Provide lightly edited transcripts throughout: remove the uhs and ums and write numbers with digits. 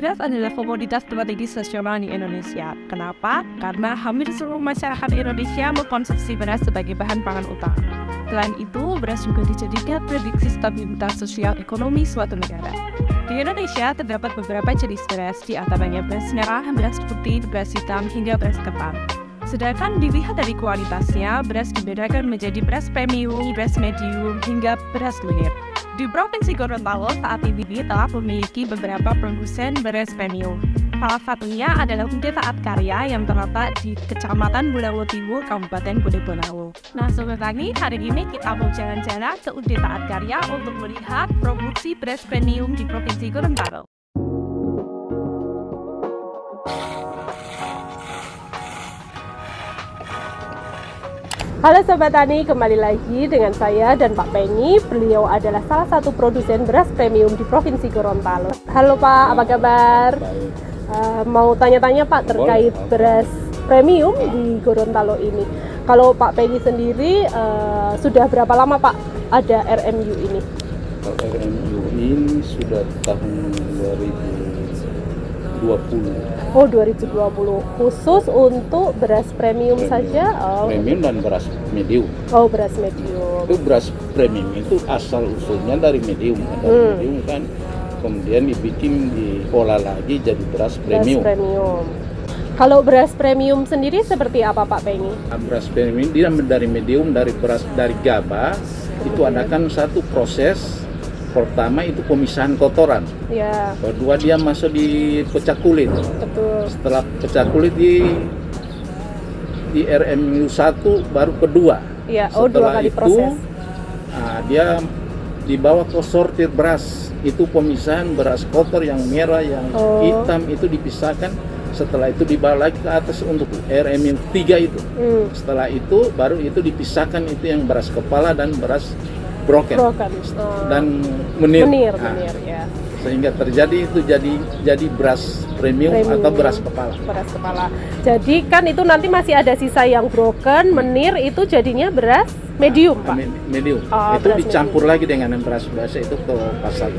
Beras adalah komoditas strategis nasional di Indonesia. Kenapa? Karena hampir seluruh masyarakat Indonesia mengkonsumsi beras sebagai bahan pangan utama. Selain itu, beras juga dijadikan prediksi stabilitas sosial ekonomi suatu negara. Di Indonesia terdapat beberapa jenis beras, di antaranya beras merah, beras putih, beras hitam, hingga beras ketan. Sedangkan dilihat dari kualitasnya, beras dibedakan menjadi beras premium, beras medium, hingga beras luir. Di Provinsi Gorontalo saat ini telah memiliki beberapa produsen beras premium. Salah satunya adalah UD Taat Karya yang terletak di Kecamatan Bonawo Timur, Kabupaten Bonawo. Nah, Sobat Tani, hari ini kita mau jalan-jalan ke UD Taat Karya untuk melihat produksi beras premium di Provinsi Gorontalo. Halo Sobat Tani, kembali lagi dengan saya dan Pak Penny. Beliau adalah salah satu produsen beras premium di Provinsi Gorontalo. Halo Pak, apa kabar? Mau tanya-tanya Pak terkait beras premium di Gorontalo ini. Kalau Pak Penny sendiri sudah berapa lama Pak ada RMU ini? Kalau RMU ini sudah tahun 2020. Oh, 2020. Khusus untuk beras premium saja? Premium dan beras medium. Oh, beras medium. Itu beras premium itu asal usulnya dari medium. Dari medium kan kemudian diolah lagi jadi beras premium. Beras premium. Kalau beras premium sendiri seperti apa Pak Penny? Beras premium dia dari medium, dari beras dari gabah. Itu adakan satu proses. Pertama itu pemisahan kotoran. Ya. Kedua dia masuk di pecah kulit. Betul. Setelah pecah kulit di RMU 1 baru kedua. Ya. Oh, setelah 2 kali itu, proses. Dia dibawa ke sortir beras. Itu pemisahan beras kotor yang merah, yang hitam itu dipisahkan. Setelah itu dibawa lagi ke atas untuk RMU 3 itu. Setelah itu baru itu dipisahkan itu yang beras kepala dan beras broken. Dan menir ya. Sehingga terjadi itu jadi beras premium atau beras kepala. Beras kepala. Jadi kan itu nanti masih ada sisa yang broken, menir, itu jadinya beras medium Pak? Medium. Itu dicampur medium lagi dengan yang beras biasa itu ke pasar.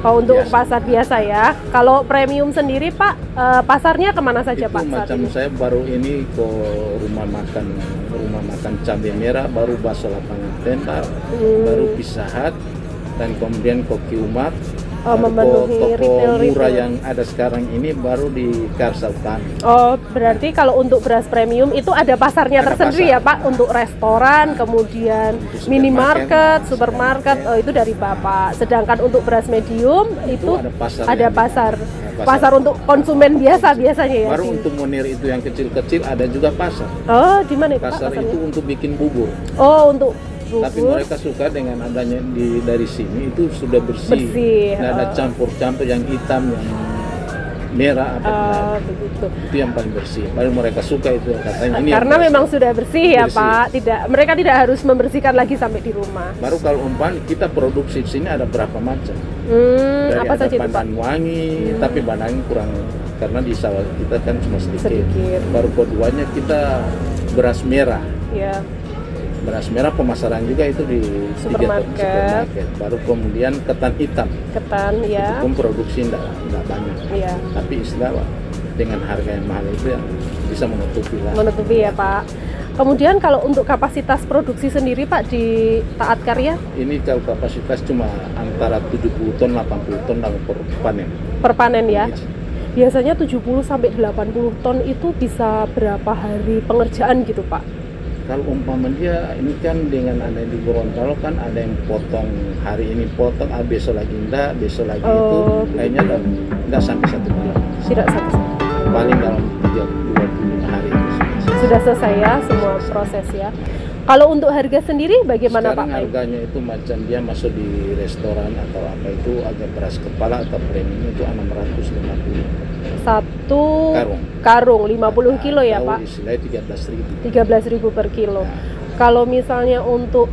Oh, untuk pasar biasa ya. Kalau premium sendiri Pak, pasarnya kemana saja itu Pak? Macam saya baru ini ke rumah makan cabai merah, baru bakso lapangan tenda, baru Pizza Hut, dan kemudian Koki Umat. Memenuhi toko murah yang ada sekarang ini baru di Karsa Utama. Oh, berarti kalau untuk beras premium itu ada pasarnya tersendiri ya Pak, untuk restoran, kemudian minimarket, supermarket, itu dari Bapak. Sedangkan untuk beras medium itu ada pasar untuk konsumen biasanya ya. Baru untuk menir itu yang kecil-kecil ada juga pasar. Oh, di mana Pak? Pasar itu untuk bikin bubur. Oh, untuk tapi mereka suka dengan adanya dari sini itu sudah bersih. Nggak ada campur-campur yang hitam, yang merah begitu. Itu yang paling bersih. Paling mereka suka itu katanya ini. Karena memang sudah bersih ya Pak. Mereka tidak harus membersihkan lagi sampai di rumah. Baru kalau kita produksi di sini ada berapa macam. Dari apa saja itu Pak? Pandan wangi, tapi pandan kurang karena di sawah kita kan cuma sedikit. Baru keduanya kita beras merah. Ya. Beras merah pemasaran juga itu di supermarket. Baru kemudian ketan hitam. Ketan ya. Itu pun produksi enggak banyak. Iya. Tapi istilah dengan harga yang mahal itu yang bisa menutupi lah. Menutupi ya Pak. Kemudian kalau untuk kapasitas produksi sendiri Pak di Taat Karya? Ini kalau kapasitas cuma antara 70 ton 80 ton per panen. Per panen ya. Biasanya 70 sampai 80 ton itu bisa berapa hari pengerjaan gitu Pak? Kalau umpama dia ini kan dengan ada di Gorontalo kan ada yang potong hari ini potong, besok lagi enggak, besok lagi itu kayaknya enggak sampai 1 bulan. Tidak sampai 1 bulan. Paling dalam 25 hari itu sudah selesai ya semua proses ya. Kalau untuk harga sendiri bagaimana sekarang Pak? Harganya itu macam dia masuk di restoran atau apa itu agak beras kepala atau premium itu 650. Satu karung 50 kilo ya Pak? Istilahnya 13.000 per kilo. Kalau misalnya untuk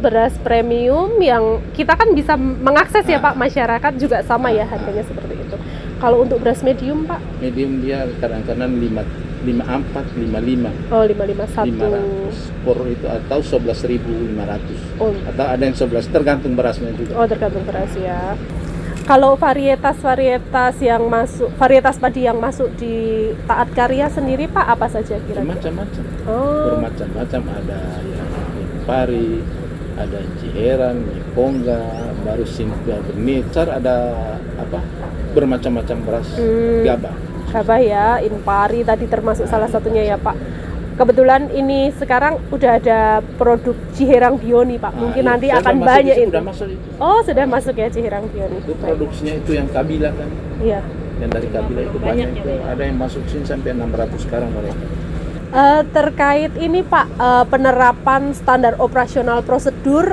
beras premium yang kita kan bisa mengakses ya Pak, masyarakat juga sama ya harganya seperti itu. Kalau untuk beras medium Pak? Medium dia kadang-kadang 54, 55. Oh, 551. 500 per itu atau 11.500. Atau ada yang 11 tergantung berasnya juga. Oh, tergantung beras ya. Kalau varietas padi yang masuk di Taat Karya sendiri Pak, apa saja kira-kira? Macam-macam. Bermacam-macam, ada yang pari, ada ciherang, pongga, baru simpel bernicar, ada bermacam-macam beras gabah. Gabah ya, Impari tadi termasuk salah satunya ya Pak. Kebetulan ini sekarang udah ada produk Ciherang Bio nih Pak. Mungkin nanti akan banyak itu. Sudah masuk itu. Oh, sudah masuk ya Ciherang Bio nih. Itu produksinya itu yang Kabila kan. Iya. Yang dari Kabila itu banyak itu. Ada yang masuk sini sampai 600 sekarang mereka. Terkait ini Pak, penerapan standar operasional prosedur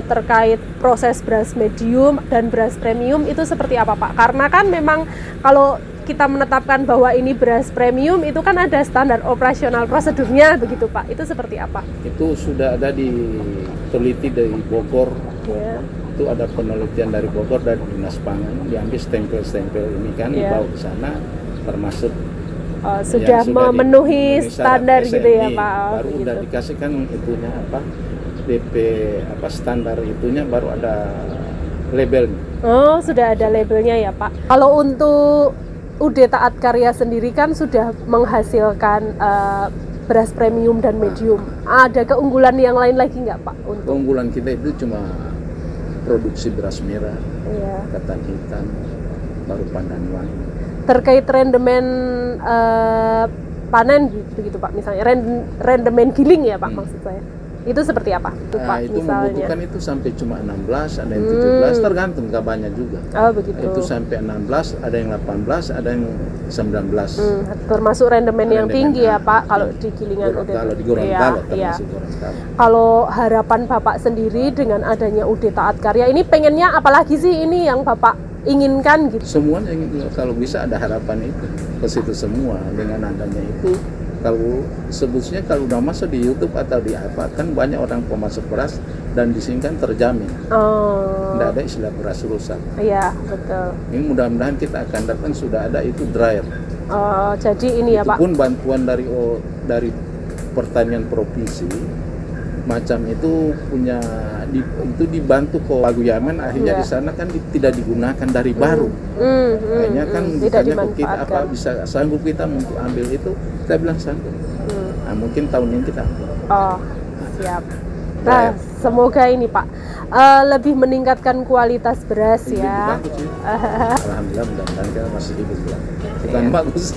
terkait proses beras medium dan beras premium itu seperti apa Pak? Karena kan memang kalau kita menetapkan bahwa ini beras premium itu kan ada standar operasional prosedurnya begitu Pak. Itu seperti apa? Itu sudah ada diteliti dari Bogor. Yeah. Itu ada penelitian dari Bogor dan Dinas Pangan, diambil stempel-stempel ini kan dibawa ke sana, termasuk sudah memenuhi standar gitu ya Pak. Baru begitu. udah dikasihkan itunya DP standar itunya, baru ada labelnya. Oh, sudah ada labelnya ya Pak. Kalau untuk UD Taat Karya sendiri kan sudah menghasilkan beras premium dan medium. Ada keunggulan yang lain lagi nggak Pak? Keunggulan kita itu cuma produksi beras merah, ketan hitam, baru pandan wangi. Terkait rendemen panen begitu Pak, misalnya rendemen giling ya Pak maksud saya. Itu seperti apa? Itu Pak itu misalnya. membutuhkan itu sampai cuma 16, ada yang 17, tergantung gabahnya juga. Oh begitu. Itu sampai 16, ada yang 18, ada yang 19. Termasuk rendemen yang tinggi ya Pak kalau di gilingan Kalau di Gorontalo termasuk Gorontalo. Kalau harapan Bapak sendiri dengan adanya UD Taat Karya ini pengennya apalagi sih ini yang Bapak inginkan gitu? Semuanya kalau bisa ada harapan itu ke situ semua. Dengan adanya itu, kalau sebutnya kalau udah masuk di YouTube atau di apa, kan banyak orang pemasok beras dan di sini kan terjamin. Tidak ada istilah beras rusak. Iya betul. Ini mudah-mudahan kita akan datang sudah ada itu dryer. Jadi ini ya Pak. Itu pun bantuan dari pertanian provinsi, macam itu punya itu dibantu ke Paguyaman, akhirnya di sana kan tidak digunakan dari baru. Akhirnya kan bukannya kita bisa sanggup kita untuk ambil itu, kita bilang sanggup. Nah, mungkin tahun ini kita ambil. Siap. Nah, semoga ini Pak lebih meningkatkan kualitas beras ya. Alhamdulillah, mudah-mudahan kita masih hidup lah. Bukan bagus.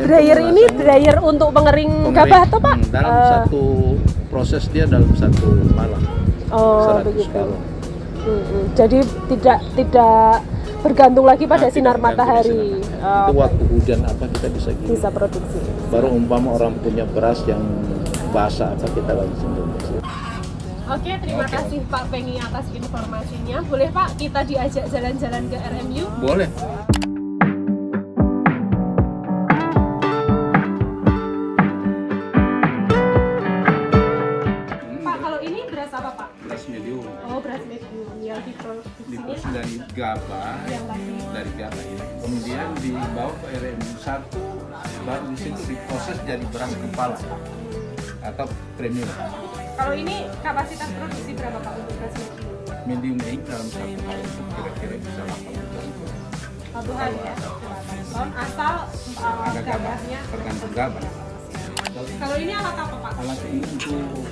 Dryer ini dryer untuk pengering gabah atau Pak? Dalam satu proses dia dalam satu malam. Begitu. Jadi tidak bergantung lagi pada sinar matahari. Itu waktu hujan kita bisa produksi. Baru umpama orang punya beras yang basah kita langsung produksi. Oke, terima kasih Pak Pengi atas informasinya. Boleh Pak kita diajak jalan-jalan ke RMU? Boleh. Diproduksi dari gabah, dari gabah ini, kemudian dibawa ke RMU 1, baru di situ diproses jadi beras kepala atau premium. Kalau ini kapasitas produksi berapa Pak untuk beras medium? Medium ini dalam satu hari itu kira-kira bisa 8 ton. Satu hari ya? Asal gabahnya tergantung gabah. Kalau ini alat apa Pak? Alat ini untuk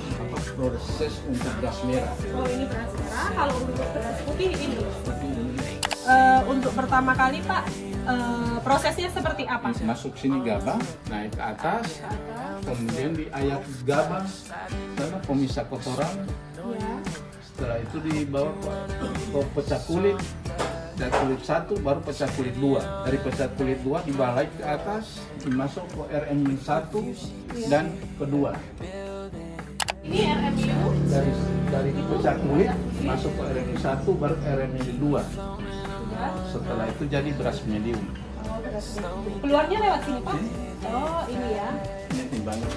proses untuk beras merah. Ini beras merah. Kalau untuk beras putih ini? Untuk pertama kali Pak, prosesnya seperti apa? Masuk sini gabah, naik ke atas, kemudian diayak gabah karena pemisah kotoran. Setelah itu dibawa ke pecah kulit. Dari kulit 1 baru pecah kulit 2. Dari pecah kulit 2 dibalik ke atas, dimasuk ke RMU 1 dan kedua. Ini RMU dari pecah kulit masuk ke RMU 1 baru RMU 2. Setelah itu jadi beras medium. Keluarnya lewat sini Pak? Ini ya. Ini timbangnya.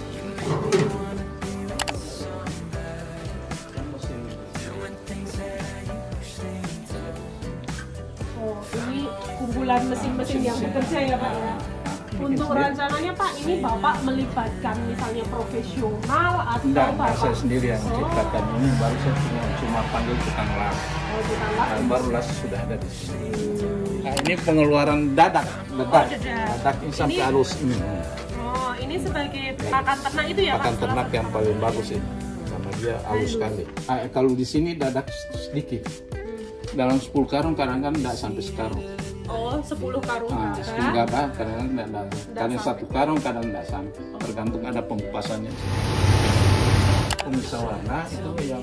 Ini kumpulan mesin-mesin yang bekerja ya Pak ya? Untuk rencananya Pak, ini Bapak melibatkan misalnya profesional atau Enggak, Bapak? saya sendiri yang menciptakan ini. Baru saya cuma panggil tukang las. Tukang las. Baru las sudah ada di sini. Nah, ini pengeluaran dadak ini sampai halus ini. Oh, ini sebagai pakan ternak itu ya Pak? Pakan ternak yang paling bagus ini. Karena dia halus sekali. Kalau di sini dadak sedikit. Dalam 10 karung kadang-kadang tidak sampai sekarung. Oh, 10 karung Nah, 10 gabah kadang-kadang tidak. Kadang 1 karung kadang tidak sampai. Tergantung ada pengupasannya. Pemisah warna itu yang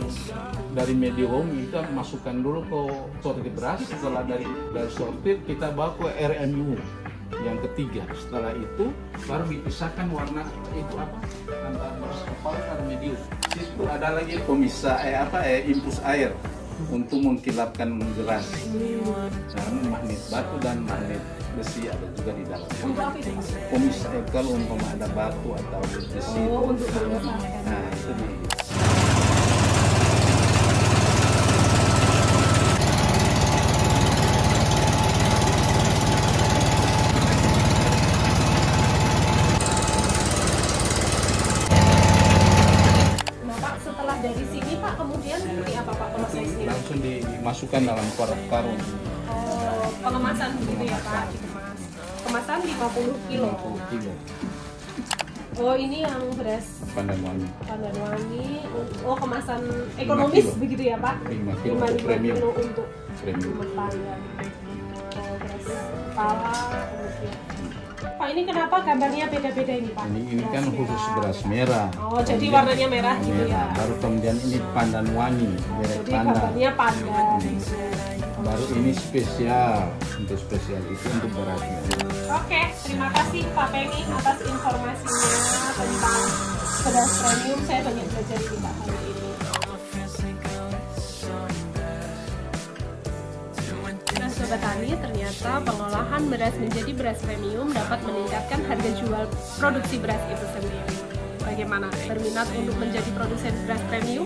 dari medium kita masukkan dulu ke sortir beras. Setelah dari sortir kita bawa ke RMU yang ketiga. Setelah itu baru dipisahkan warna itu apa antara beras kepala dan medium. Itu ada lagi pemisah infus air untuk mengkilapkan beras. Dan magnet batu dan magnet besi ada juga di dalam. Pemisah kalau umpama ada batu atau besi. Oh, untuk memisahkan. Nah, itu di dari sini Pak, kemudian seperti apa Pak prosesnya? Langsung dimasukkan dalam karung. Oh, pengemasan begitu ya Pak, dikemas. Kemasan 50 kilo. 50 kilo. Oh, ini yang beras Pandan Wangi. Pandan Wangi. Oh, kemasan ekonomis begitu ya Pak? 5 kilo 5 untuk premium. kilo untuk Premium. rumah tangga. Oh, beras kepala kemudian. Pak, ini kenapa gambarnya beda-beda ini Pak? Ini kan Beras khusus merah. beras merah. Oh, jadi warnanya merah gitu ya. Baru kemudian ini Pandan Wangi, merek Jadi pandan. gambarnya pandan. Baru ini spesial. Untuk spesial itu untuk berasnya. Oke, terima kasih Pak Pengi atas informasinya tentang beras premium. Saya banyak belajar ini Pak hari ini. Nah, Sobat Tani, ternyata pengolahan beras menjadi beras premium dapat meningkatkan harga jual produksi beras itu sendiri. Bagaimana? Berminat untuk menjadi produsen beras premium?